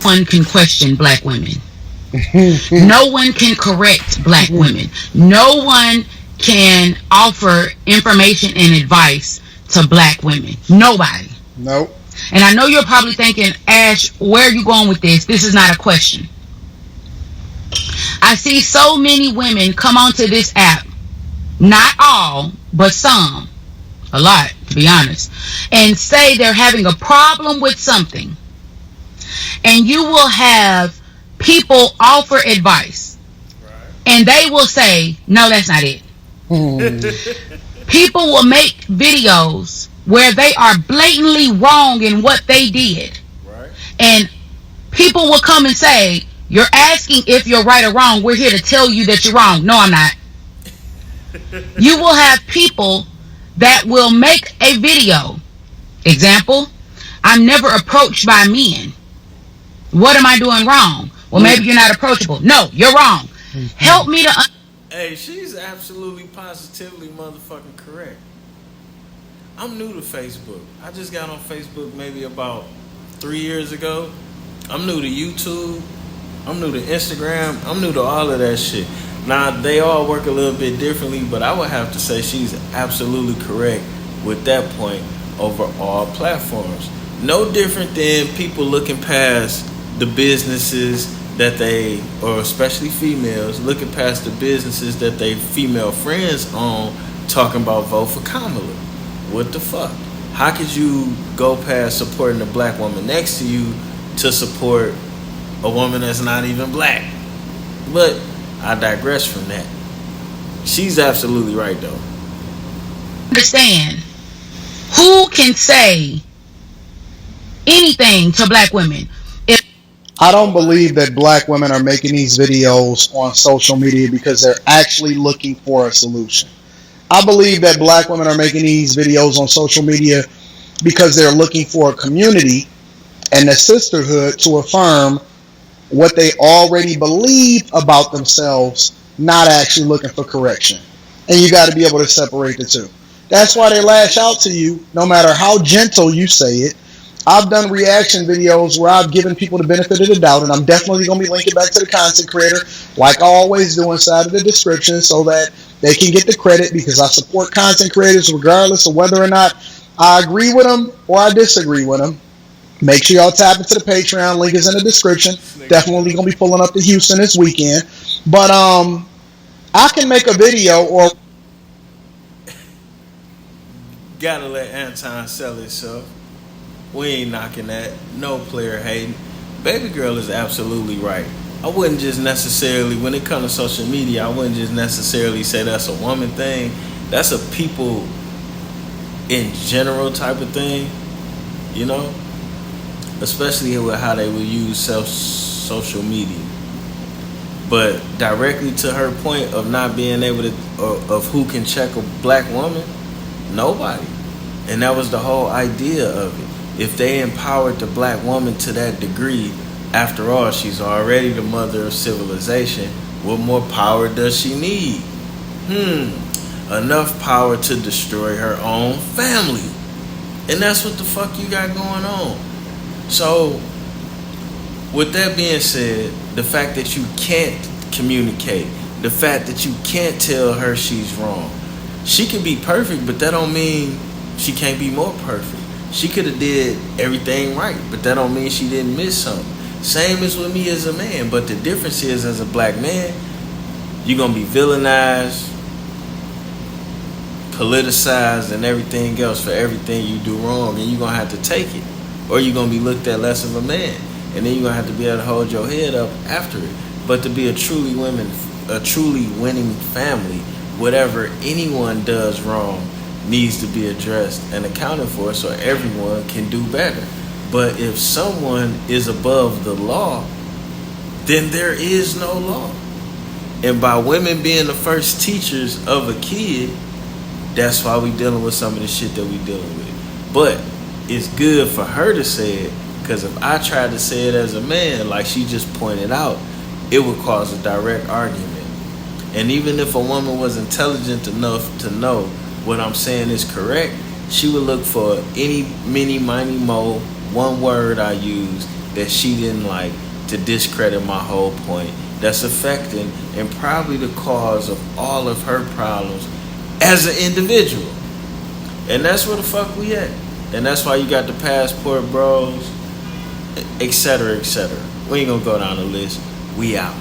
one can question black women. No one can correct black women. No one can offer information and advice to black women. Nobody. Nope. And I know you're probably thinking, Ash, where are you going with this? This is not a question. I see so many women come onto this app, not all, but some, a lot, to be honest, and say they're having a problem with something. And you will have people offer advice. Right. And they will say, no, that's not it. People will make videos where they are blatantly wrong in what they did. Right. And people will come and say, you're asking if you're right or wrong. We're here to tell you that you're wrong. No, I'm not. You will have people that will make a video. Example, I'm never approached by men. What am I doing wrong? Well, maybe you're not approachable. No, you're wrong. Help me to... Hey, she's absolutely positively motherfucking correct. I'm new to Facebook. I just got on Facebook maybe about 3 years ago. I'm new to YouTube. I'm new to Instagram. I'm new to all of that shit. Now, they all work a little bit differently, but I would have to say she's absolutely correct with that point over all platforms. No different than people looking past the businesses that they, or especially females, looking past the businesses that they female friends own, talking about vote for Kamala. What the fuck? How could you go past supporting the black woman next to you to support a woman that's not even black? But I digress from that. She's absolutely right, though. Understand, who can say anything to black women? I don't believe that black women are making these videos on social media because they're actually looking for a solution. I believe that black women are making these videos on social media because they're looking for a community and a sisterhood to affirm what they already believe about themselves, not actually looking for correction. And you got to be able to separate the two. That's why they lash out to you, no matter how gentle you say it. I've done reaction videos where I've given people the benefit of the doubt, and I'm definitely going to be linking back to the content creator, like I always do inside of the description, so that they can get the credit, because I support content creators regardless of whether or not I agree with them or I disagree with them. Make sure y'all tap into the Patreon. Link is in the description. Definitely going to be pulling up to Houston this weekend. But I can make a video or... Gotta let Anton sell himself. We ain't knocking that. No player hating. Baby girl is absolutely right. I wouldn't just necessarily, when it comes to social media, I wouldn't just necessarily say that's a woman thing. That's a people in general type of thing, you know? Especially with how they would use social media. But directly to her point of not being able to, of who can check a black woman, nobody. And that was the whole idea of it. If they empowered the black woman to that degree, after all, she's already the mother of civilization. What more power does she need? Enough power to destroy her own family. And that's what the fuck you got going on. So, with that being said, the fact that you can't communicate, the fact that you can't tell her she's wrong. She can be perfect, but that don't mean she can't be more perfect. She could have did everything right, but that don't mean she didn't miss something. Same as with me as a man, but the difference is, as a black man, you're going to be villainized, politicized, and everything else for everything you do wrong, and you're going to have to take it, or you're going to be looked at less of a man, and then you're going to have to be able to hold your head up after it. But to be a truly winning family, whatever anyone does wrong needs to be addressed and accounted for so everyone can do better. But if someone is above the law, then there is no law. And by women being the first teachers of a kid, that's why we dealing with some of the shit that we dealing with. But it's good for her to say it, because if I tried to say it as a man, like she just pointed out, it would cause a direct argument. And even if a woman was intelligent enough to know what I'm saying is correct, she would look for any, mini, miny, mo, one word I use, that she didn't like to discredit my whole point. That's affecting and probably the cause of all of her problems as an individual. And that's where the fuck we at. And that's why you got the passport bros, etc., etc. We ain't gonna go down the list. We out.